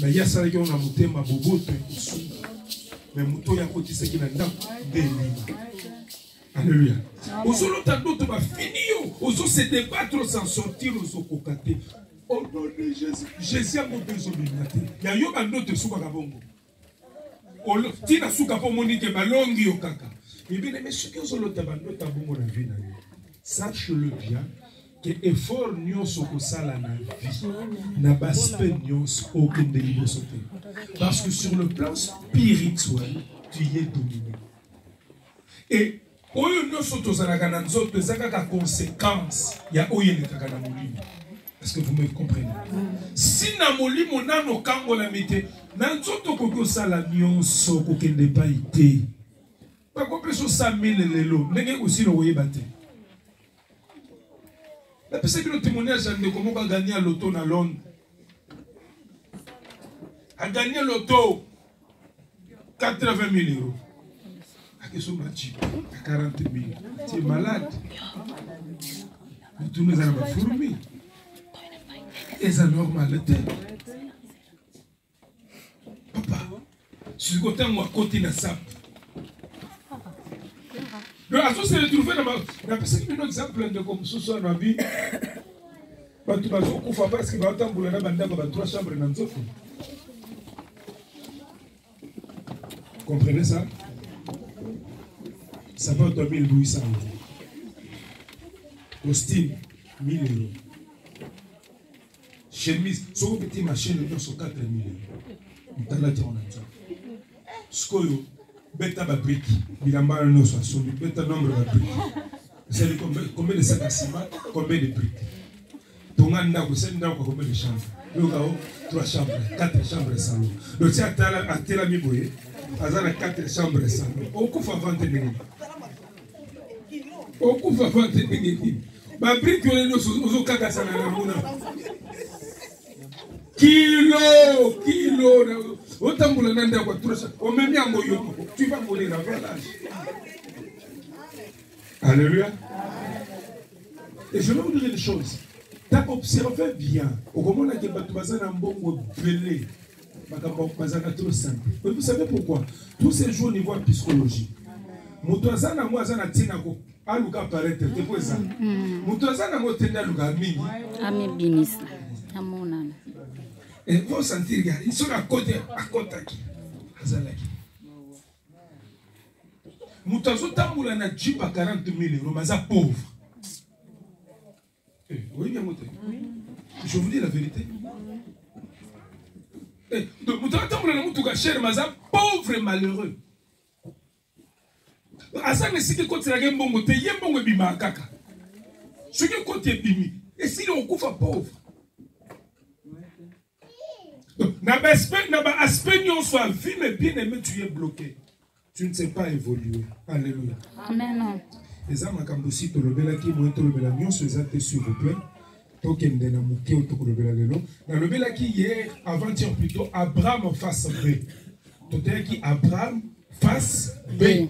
Mais il y a ça qui on a monté ma bobo, mais mouton y a côté ce qui n'a pas de Alléluia. Aux autres d'autres va finir, aux autres se débattre sans sortir aux autres cocatés. Au nom de Jésus, Jésus a monté sur l'humanité. Il y a eu un autre sous Bagabongo. Tina souka pour Monique Balongi au caca. Et bien, mais ce que vous avez sache-le bien, que effort nios au sala na vie, n'a pas nios aucun délire sauté. Parce que sur le plan spirituel, tu y es dominé. Et oyo nios autozalaka na nzoto ezaka conséquence ya oyo elekaka na molimo. Est-ce que vous me comprenez? Si na molimo nano kango la mite, na nzoto koko sala nyonso kokende pa ite. Pas compris ça mille lelo, nenge aussi le voyez battre. La personne qui le témoignage de comment on a gagné à l'auto dans Londres. A gagné l'auto 80 000 euros. A question match 40 000. Tu es malade. Tout nous a fourmi. Et ça normal. Papa, si je côté moi côté na sap. Donc, à se retrouver dans la personne qui nous exemple de comme ce soit dans la vie. Tu vas au coup parce que va attendre la bande dans 3 chambres dans le comprenez ça? Ça va être 1800 euros. Costume, 1000 euros. Chemise, sur une petite machine, nous sommes 4 000 euros. On t'a dit on a ça. Skoyo, bêta ba brique. Bilamba no soit sur bêta nombre de briques. C'est combien de sacs à ciment, combien de briques. Ton anda, vous savez combien de chambres. Le gars, 3 chambres, 4 chambres salon. Donc si à telle ami boye, à 4 chambres salon. Au coup faut vendre des gens. Au coup faut vendre des gens. Ma brique on est nos caca ça na mona. Kilo. Autant pour le nanda quoi 3 chambres. On met bien moyo. Tu vas mourir avant l'âge. Alléluia. Et je vais vous dire une chose. T'as observé bien. Au moment où tu as un bon belé, trop simple. Mais vous savez pourquoi? Tous ces jours au niveau psychologique. Moutouazana moi zana tinako aluka paraître te poza. Moutouazana mo tenda luka mingi. Ami binisa. Amonana. Et vous sentir gars, ils sont à côté qui. Azalaki. Moutouazo tamboula na jipa 40 000 euros, mais à pauvre. Oui, bien monté. Je vous dis la vérité. Donc, vous avez cher, mais pauvre et malheureux. Asa ne siki kote la bongo te yembongo bima kaka. Ce qui côté bimi. Et si on coupe pauvre. N'a pas aspect non soit vie mais bien aimé tu es bloqué. Tu ne sais pas évoluer. Alléluia. Amen. Les âmes à Kambosi, Tolobela qui vont être le mion, s'il vous plaît. Token de Namouké ou Tolobela Lelo. Dans le Bela qui hier, avant-hier plutôt, Abraham face B. Totel qui Abraham face B.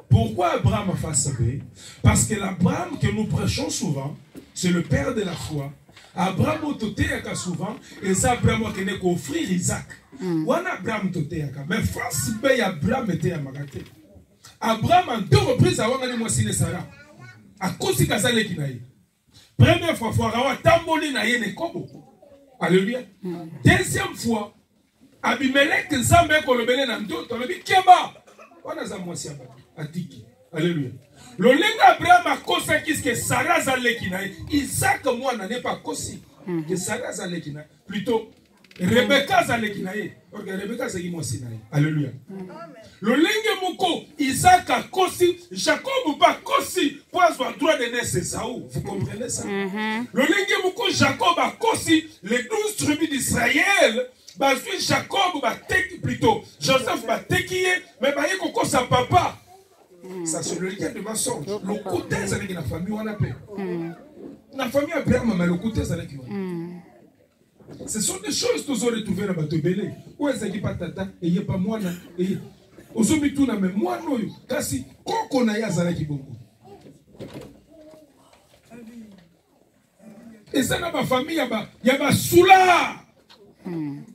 Pourquoi Abraham face B? Parce que l'Abraham que nous prêchons souvent, c'est le père de la foi. Abraham Totéaka souvent, et ça Abraham qui n'est qu'offrir Isaac. Ou Abraham Totéaka. Mais face B, Abraham était à Magaté. Abraham en 2 reprises a wangani mwasi ne Sarah. A kosi kazale kinaye. Première fois, Farawa tamboli na ye ne kobo. Alléluia. Deuxième fois, Abimelech nzambe kolobele na ndoto lobi keba. Wana za mwasi aba atiki. Alléluia. Lolenga Abraham a kosa kiske Sarah zale kinaye. Isaac mwana n'est pas kosi. Que Sarah zale kinaye. Plutôt Rebecca zale kinaye. Ok, Rebecca zagi mwasi naye. Alléluia. Le lingue moko, Isaac a kosi, Jacob pas kosi, pour avoir droit de naître Esaü. Vous comprenez ça? Le lingue moko, Jacob a kosi, les 12 tribus d'Israël, basui Jacob va teki plutôt, Joseph va tekiye, mais bah yeko sa papa. Ça c'est le lien de mensonge. Le côté c'est avec la famille on appelle. La famille Abraham, mais le côté c'est avec qui on. Ce sont des choses que vous aurez trouvées dans votre belé. Où est-ce qu'il n'y a pas tata, et il n'y a pas moi, et aujourd'hui tout na même moi noyo, kasi koko na yazala kibongo. Et ça dans ma famille, il y a soula.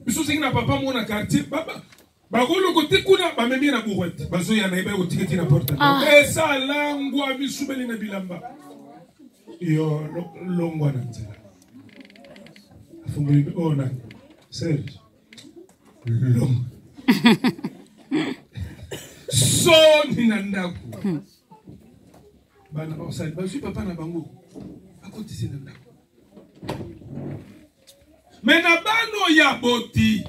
biso singi na papa mon na quartier baba bagolo côté kuna ba memi na bourrette bazo ya na iba ko tiketi na porte esa langwa bisubeli na bilamba yo longwa na nzela funguli ona Serge long soni na ndako bana osali bazwi papa na bango akotisi na ndako mais na bano ya boti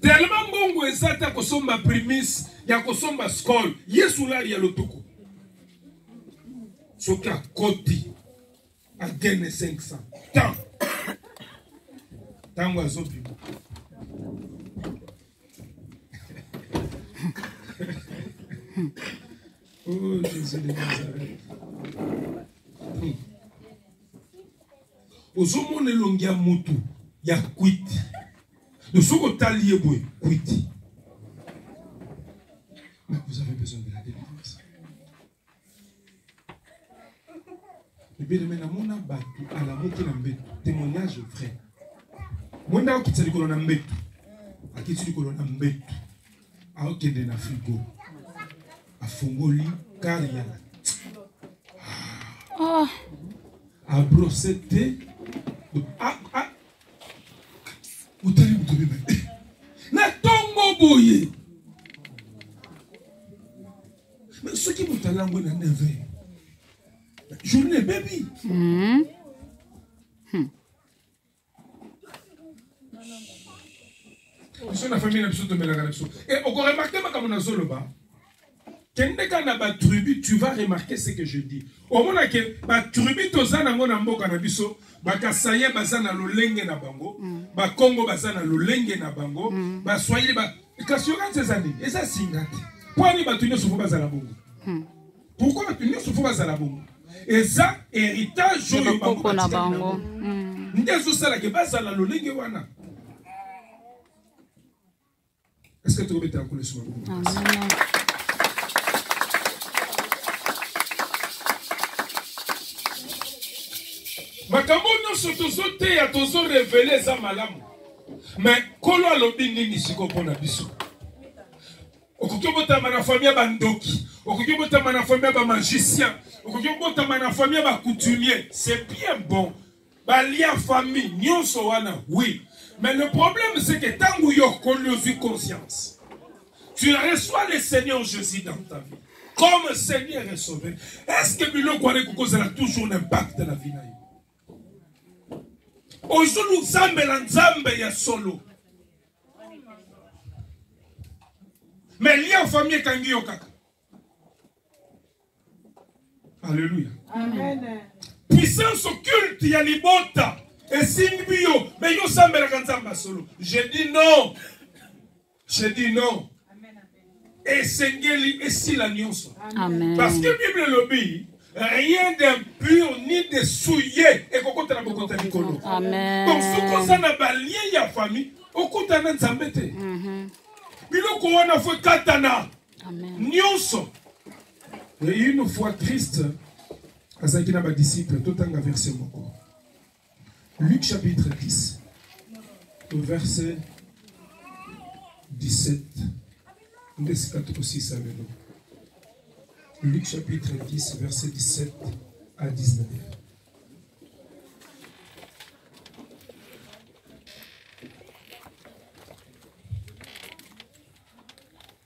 tellement mbongo ezata kosomba primis ya kosomba skol yesu lari ya lotoko soki akoti agene 500 tango azobima oh Jésus de Nazareth ozomona elongi ya mutu ya kwiti soko otali ye boye kwiti mais vous avez besoin de la délivrance. Bien na mona batu ala moki na mbetu témoignage vrai mwenda okitsa likolo na mbetu akitsi likolo na mbetu aokende na frigo afungoli karia a brossette utali mutubime na tongo boye mais ce qui mutalango na 9h journée baby biso na famille na biso tomelaka na biso et on remarque makambo na zoloba kende kana ba tribu tu vas remarquer ce que je dis au mona ke ba tribu tozana ngo na mboka na biso ba kasaye bazana lolenge na bango ba Congo bazana lolenge na bango ba Swahili ba kasioka tsezani eza singati kwani ba tunyo sofo bazala bongo pourquoi ba tunyo sofo bazala bongo eza héritage oyo bango na bango ndezo sala ke bazala lolenge wana. Est-ce que tu veux mettre en couleur sur moi? Amen. Makambo nyonso tozoteya tozo révéler eza malamu mais kolo alobi nini siko mpona biso okoki obotama na famille ya bandoki okoki obotama na famille ya bamagicien okoki obotama na famille ya bacoutumier c'est bien bon balia famille nyonso wana oui. Mais le problème, c'est que tant que tu as conscience, tu reçois le Seigneur Jésus dans ta vie. Comme Seigneur et Sauveur. Est-ce que Bilo Kouane a toujours un impact dans la vie? Aujourd'hui, Zambé l'Anzambé y a solo. Mais il y a une famille qui a kaka. Alléluia. Amen. Puissance occulte, il y a l'ibota. Et Singbio, mais yo sambela kanzamba solo. Je dis non. Je dis non. Et Sengeli et si la nyonso. Amen. Parce que Bible lobby, rien d'impur ni de souillé et kokota na bokota nikolo. Amen. Donc ce qu'on s'en a balien ya famille, okota na nzambete. Biloko wana fwe katana. Amen. Nyonso. Et une fois triste, azaki na ba disciple totanga verset moko. Luc chapitre 10, verset 17. Luc chapitre 10, verset 17 à 19.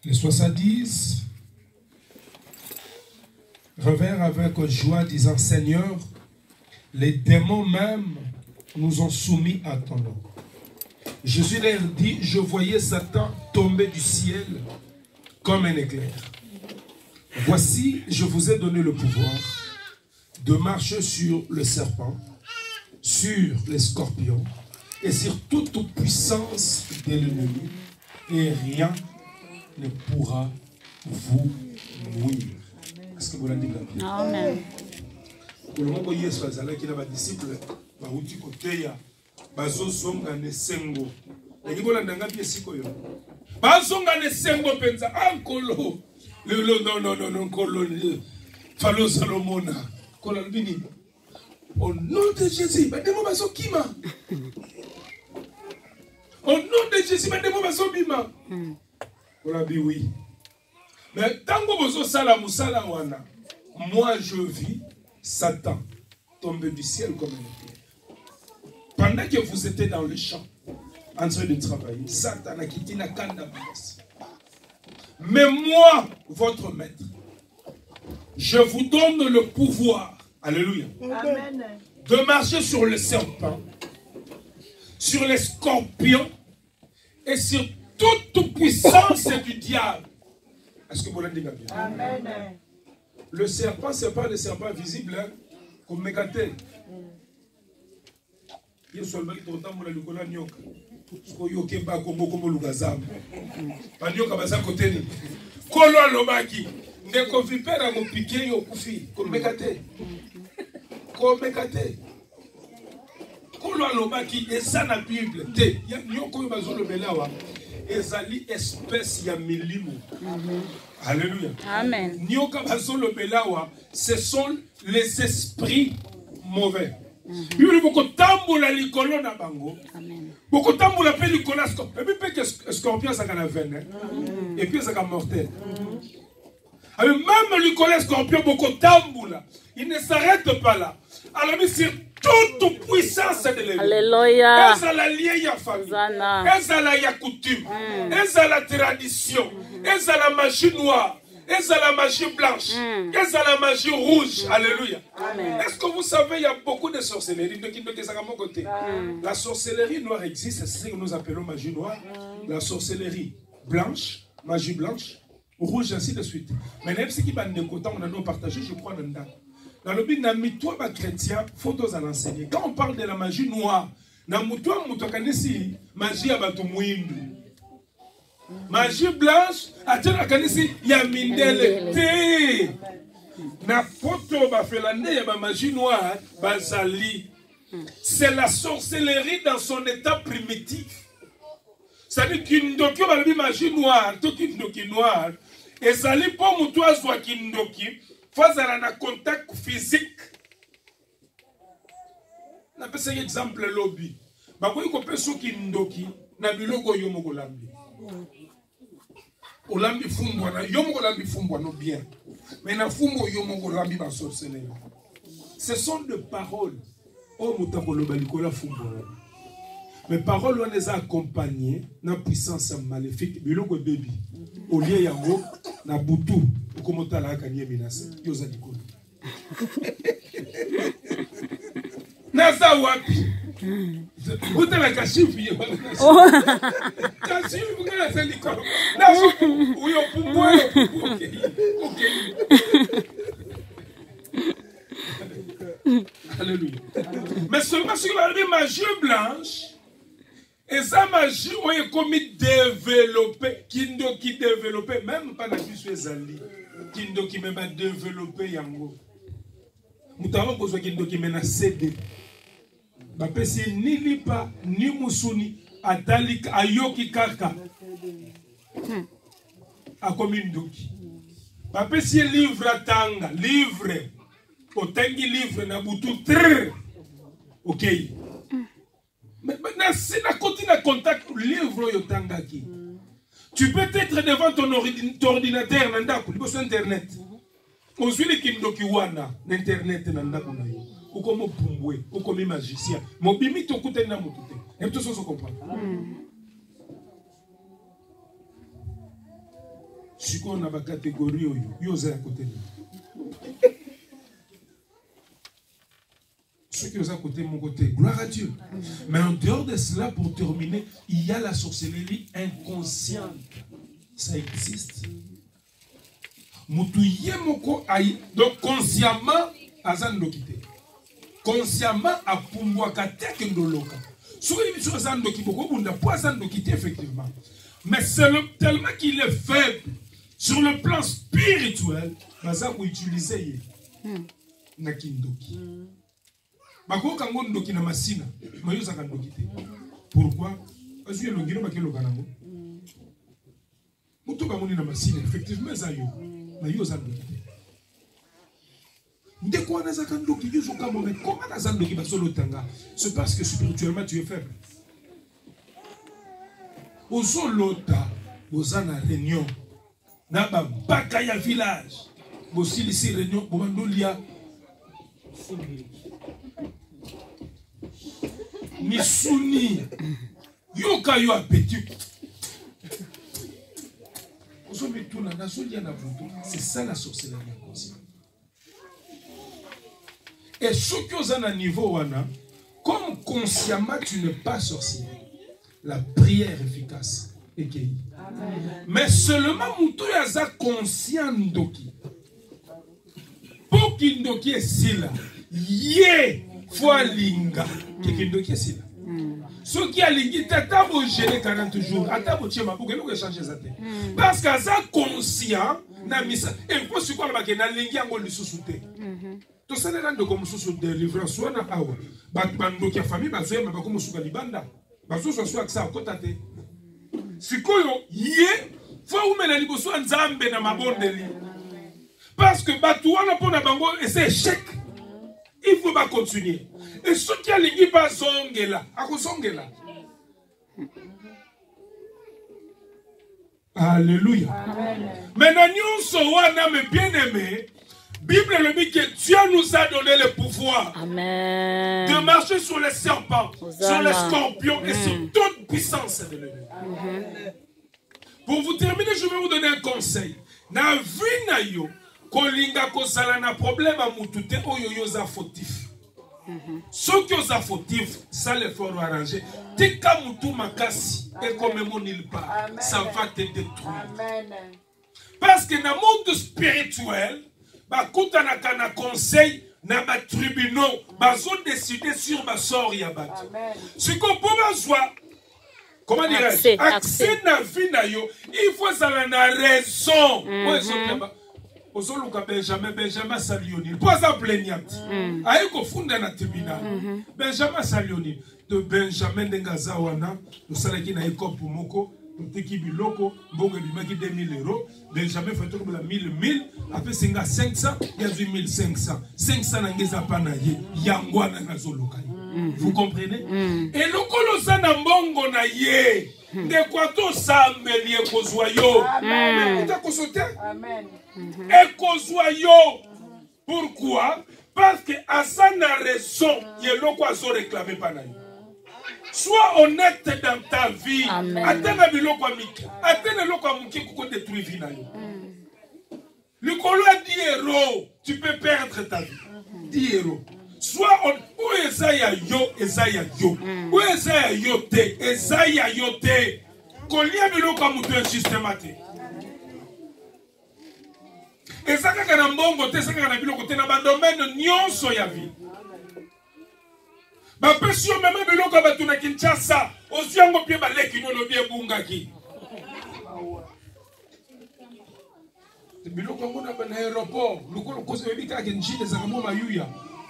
Les 70 revinrent avec joie, disant: Seigneur, les démons même nous ont soumis à ton nom. Jésus leur dit: je voyais Satan tomber du ciel comme un éclair. Voici, je vous ai donné le pouvoir de marcher sur le serpent, sur les scorpions et sur toute puissance de l'ennemi, et rien ne pourra vous nuire. Est-ce que vous l'avez dit? Amen. Pour le moment, Yesu azalaki na ba disciples bauti koteya bazozonga nesengo. Ekibola ndanga pie sikoyo. Bazonga nesengo penza ankolo. Non, kolo. Falo Salomona. Kola bini. Au nom de Jésus, bademo bazokima. Jésus m'a demandé son bima. On a dit oui. Mais tant que vous sala musala wana, moi je vis Satan tomber du ciel comme un pierre. Pendant que vous étiez dans le champ, en train de travailler, Satan a quitté la kanda. Mais moi, votre maître, je vous donne le pouvoir, alléluia, Amen, de marcher sur le serpent, sur les scorpions et sur toute puissance du diable. Est-ce que vous l'avez dit bien? Amen. Le serpent, ce n'est pas le serpent visible, hein, comme Mégaté. Il y a seulement qui t'entend le Nicolas Nyoka. Koyoke ba kombo kombo lugazam. Banyoka basa koteni. Kolo alobaki. Ndeko vipera mo piqué yo kufi. Komekate. Komekate. Kolo alobaki eza na Bible te. Ya nyoko yo bazolo belawa. Ezali espèce ya milimo. Alléluia. Amen. Nyoka bazolo belawa, ce sont les esprits mauvais. Yuri bokotambola likolo na bango. Amen. Bokotambola pe likolo scorpion. Et puis que scorpion ça kana veine. Et puis ça kana mortel. Même likolo scorpion bokotambola, il ne s'arrête pas là. Alors mais sur toute puissance de l'ennemi. Alléluia. Eza la lié ya famille. Zana. Eza la ya coutume. Eza la tradition. Eza la magie noire. Eza la magie blanche. Eza la magie rouge. Alléluia. Est-ce que vous savez, il y a beaucoup de sorcellerie. La sorcellerie noire existe, c'est ce que nous appelons magie noire. La sorcellerie blanche, magie blanche, rouge, ainsi de suite. Mais même ce qui va nous on a nous partagé, je crois, dans le but de toi, chrétien, il faut nous enseigner. Quand on parle de la magie noire, dans le magie à Batumouindu. Magie blanche, atena kanisi ya mindele te. Na poto ba felande ya ba magie noire bazali. C'est la sorcellerie dans son état primitif. C'est-à-dire qu'indoki ba la magie noire, to kindoki noire, et sali po mutu azwa kindoki, fazala na contact physique. Na pesa exemple lobby. Ba ko ikopeso kindoki na biloko yo mokolambi. Olambi fumbwa na yomo olambi fumbwa no bien. Mais na fumbo yomo olambi ba sorcellerie. Ce sont des paroles. Oh mutakolo balikola fumbwa. Mais paroles on les a accompagnées na puissance maléfique biloko baby. Au lieu yango na butu ukomota la kanye minase. Yoza dikolo. Nasa wapi? Vous avez la cachive, Alléluia. Mais seulement sur la magie blanche, et sa magie, on est comme développé, qui développé, même pas la puce Zali, qui même pas développé Yango. Nous avons besoin qui mène à céder. Bapesi ni lipa ni musuni atalik ayoki kaka akomi ndoki. Bapesi livre atanga livre otangi livre na butu trrr. OK. Mais maintenant si na continue à contact livre yotanga ki. Tu peux être devant ton ordinateur nandako liboso internet. Ozwili kindoki wana na internet nandako na yo. Ou comme pumbwe, ou comme magicien. Mon bimi to koute na motute. Et tout ça se comprend. Si on a ma catégorie, yo za côté. Ceux qui sont à côté, mon côté, gloire à Dieu. Mais en dehors de cela, pour terminer, il y a la sorcellerie inconsciente. Ça existe. Moutouye moko aïe. Donc consciemment, azan dokite. Consciemment à Pumbwaka Tekendoloka. Sur les missions Zandoki, beaucoup ne pas Zandoki effectivement. Mais c'est tellement qu'il est faible sur le plan spirituel, Baza vous utilisez Nakindoki. Bako Kangon Doki na Masina, Mayosa Kandoki. Pourquoi? Parce que le Guino Bakelo Kanamo. Moutou Kamoni na Masina, effectivement, Zayo, Mayosa Kandoki. C'est parce que spirituellement tu es faible. Ozo lota, ozana réunion. Naba bakaya village. Bosi ici réunion, bomandolia. Ni souni. Yoka yo appétit. C'est ça la sorcellerie inconsciente. Et ce qui est à un niveau, comme consciemment tu n'es pas sorcier, la prière efficace est guérie. Mais seulement Moutou yaza conscient ndoki. Pour qu'il ndoki est si là, yé fois linga, qu'il ndoki est si là. Ceux qui a lingi tata bo gérer 40 jours, ata bo tchema pour que nous échanger ça. Parce que ça conscient na misa et pour ce qu'on va que na lingi ngo lisusuté. To ça n'est de comme sous délivrance wana awa. Bando ki famille bazoe ma comme sous libanda. Bazo so ak ça kotate. Sikoyo yé faut ou mena liboso nzambe na mabondeli. Parce que batu wana pona bango et c'est échec. Il faut pas continuer. Et ceux qui ont l'équipe pas zongela, à quoi zongela? Alléluia. Maintenant, nous sommes bien aimés. Bible le dit que Dieu nous a donné le pouvoir de marcher sur les serpents, sur les scorpions et sur toute puissance de l'ennemi. Pour vous terminer, je vais vous donner un conseil. Na vie na yo, kolinga kozala na problème à mutute oyo za fautif. Ceux qui ont fautif, ça les faut arranger. Dès que mutu makasi et comme mon nulle part, ça va te détruire. Parce que dans le monde spirituel, bah kutana kana conseil na ba tribunaux, bah ont décidé sur ma sort yabat. Ce qu'on peut voir, comment dirais-je, accès na vie na yo, il faut ça la raison. Ozoluka Benjamin Salioni. Pas ça plaignante. Aïko funda na tribunal. Benjamin Salioni. De Benjamin Dengazawana. Nous salaki na école pour moko. Nous teki biloko. Bongo bimaki 2000 €. Benjamin fait tout la 1000. Après c'est 500. Il y a 1500. 500 n'angeza pas na ye. Yangwana na zoluka. Vous comprenez? Et le kolosa na mbongo na ye. De quoi tout ça melie kozoyo. Amen. Amen. Et kozoyo. Pourquoi? Parce que Hassan a raison. Il y a l'oiseau réclamé par nous. Sois honnête dans ta vie. Attends biloko amiki. Attends l'oko amuki pour détruire vie na yo. Le colo a 10 €. Tu peux perdre ta vie. 10 €. Soit où Esaïa yo, Esaïa yo. Où Esaïa yo te, Esaïa yo te. Kolia bilo kwa mutu systématique. Ezaka kana mbongo te, ezaka kana bilo kote na ba domaine nyonso ya vie. Ba pesio meme bilo kwa batu na Kinshasa, oziango pie ba leki no lobi ebungaki. Bilo kwa ngona ba na aéroport, lukolo kose bebika kenjine za kamo mayuya.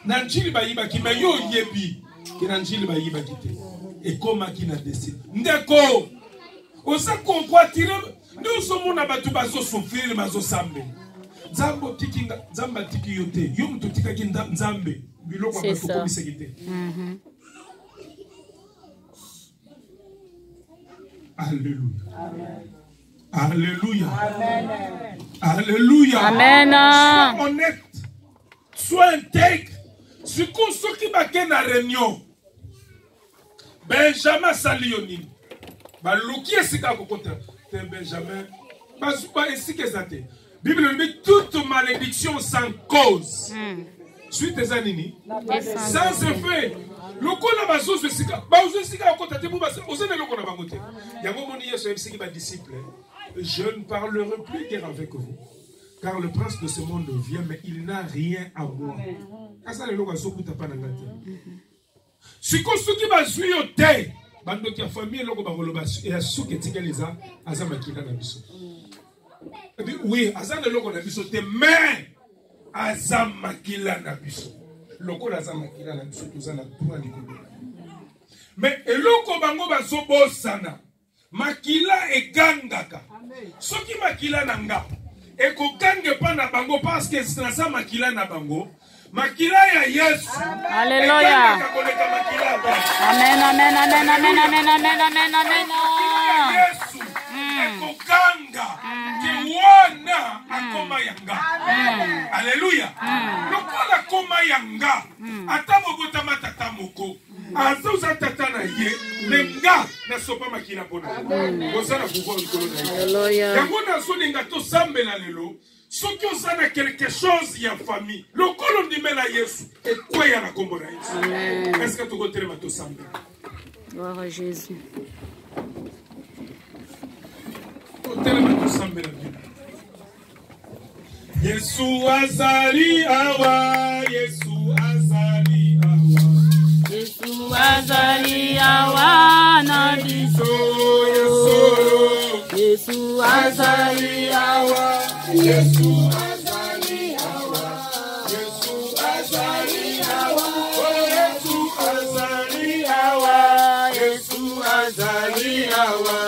Nanjili bayiba ki mayo yebi ki nanjili bayiba kite et koma ki na décide ndeko osa comprendre nous sommes na batu bazo souffrir bazo sambe nzambo tikinga nzamba tiki yote yo muto tikaki nzambe biloko batu ko bisekite. Alléluia. Alléluia. Amen. Alléluia. Amen. Sois honnête, sois intègre. Ce qui va être dans la réunion, Benjamin Salioni, Balouki est ce que Benjamin, la Bible dit toute malédiction sans cause. Suite des années, sans effet. Le coup là, bazo se sika, bazo sika au côté de vous, bazo ne le connaît pas côté. Il y a un moment hier, c'est qui va disciple. Je ne parlerai plus guère avec vous, car le prince de ce monde vient, mais il n'a rien à moi. Asa le loka sokuta pa na ngati. Siko suki ba zwi yote. Bando ki famille loko ba koloba e asuke tikeleza aza makila na biso. Oui, aza le loko na biso te mais aza makila na biso. Loko la aza makila na biso toza na droit likolo. Mais eloko bango ba zobo sana. Makila e gangaka. Soki makila na nga. E ko gange pa na bango parce que c'est makila na bango. Makila ya Yesu. Alléluia. Amen, amen, amen, amen, amen, amen, amen, amen. akoma yanga. Alléluia. Lokola akoma yanga. Ata bobotama tata moko. Azoza tata na ye. Menga na sopa makila pona. Bozana pouvoir likolo na ye. Alléluia. Yango na zoninga to sambela lelo. Soki ozana quelque chose ya famille. Lokolo ndimela Yesu. Ekweya na kombo na Yesu. Est-ce que tu kotelema to sambela? Gloire à Jésus. Yesu azali awa, Yesu azali awa, Yesu azali awa na biso. Yesu azali awa, Yesu azali awa, Yesu azali awa, Yesu azali awa, Yesu azali awa.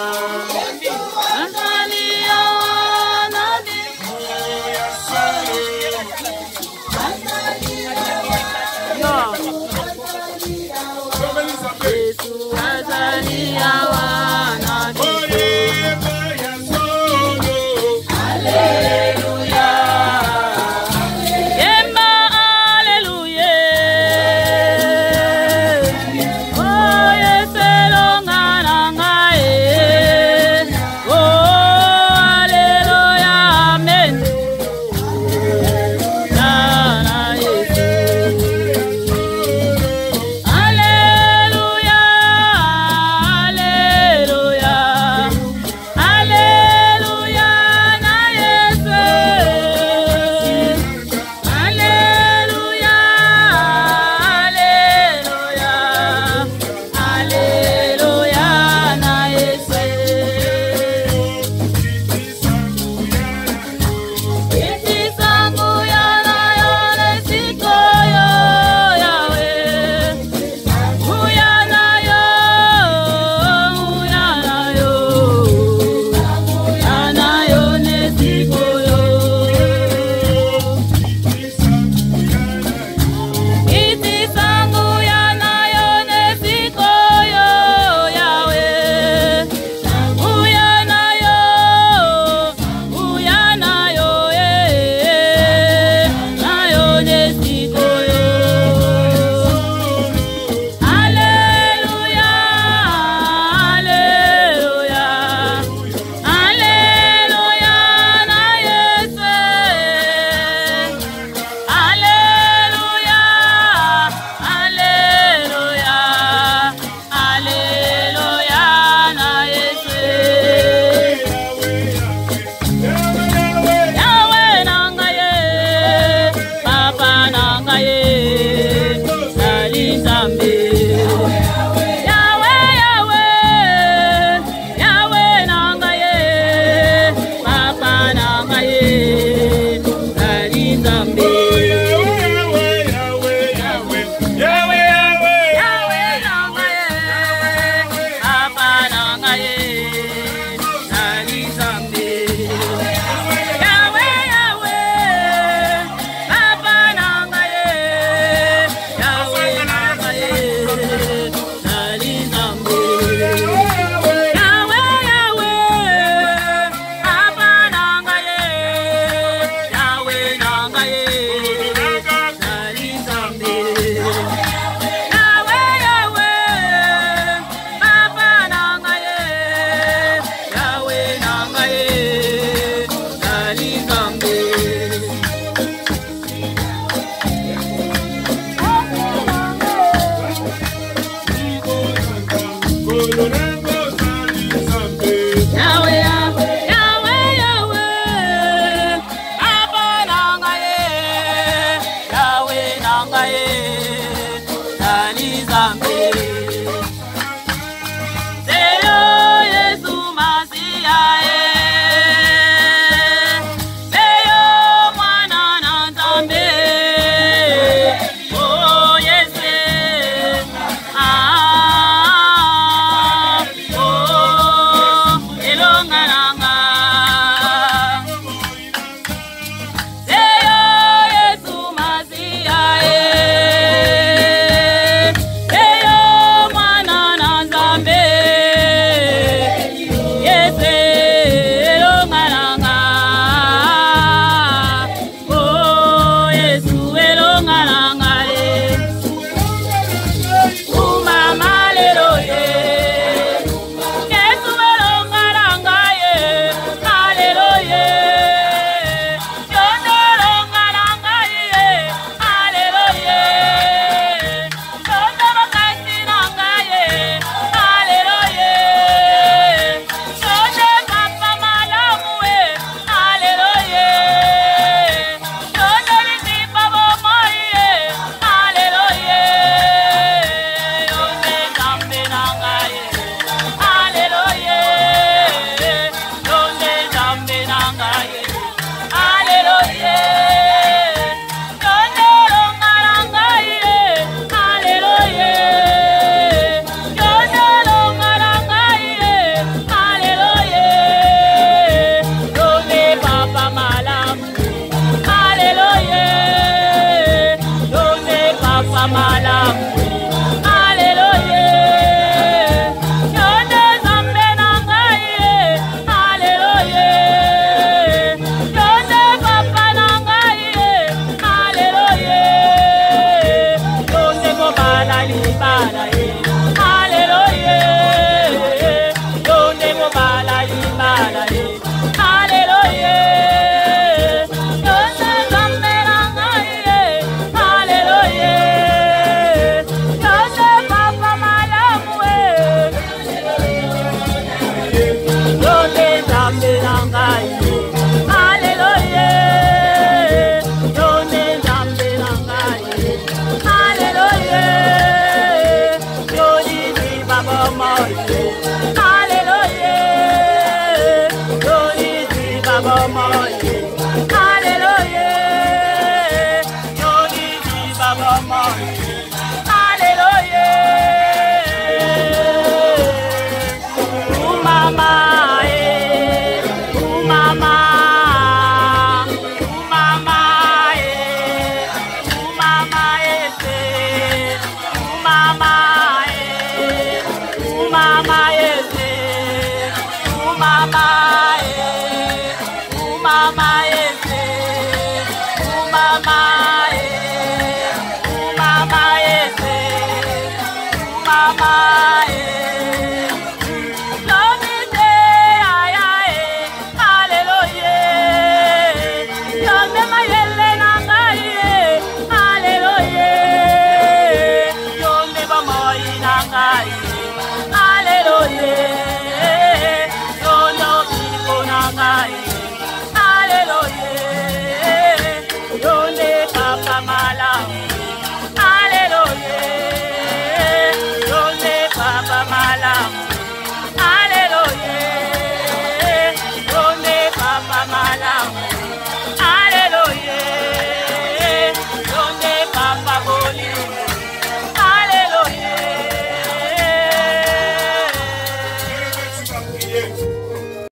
ngai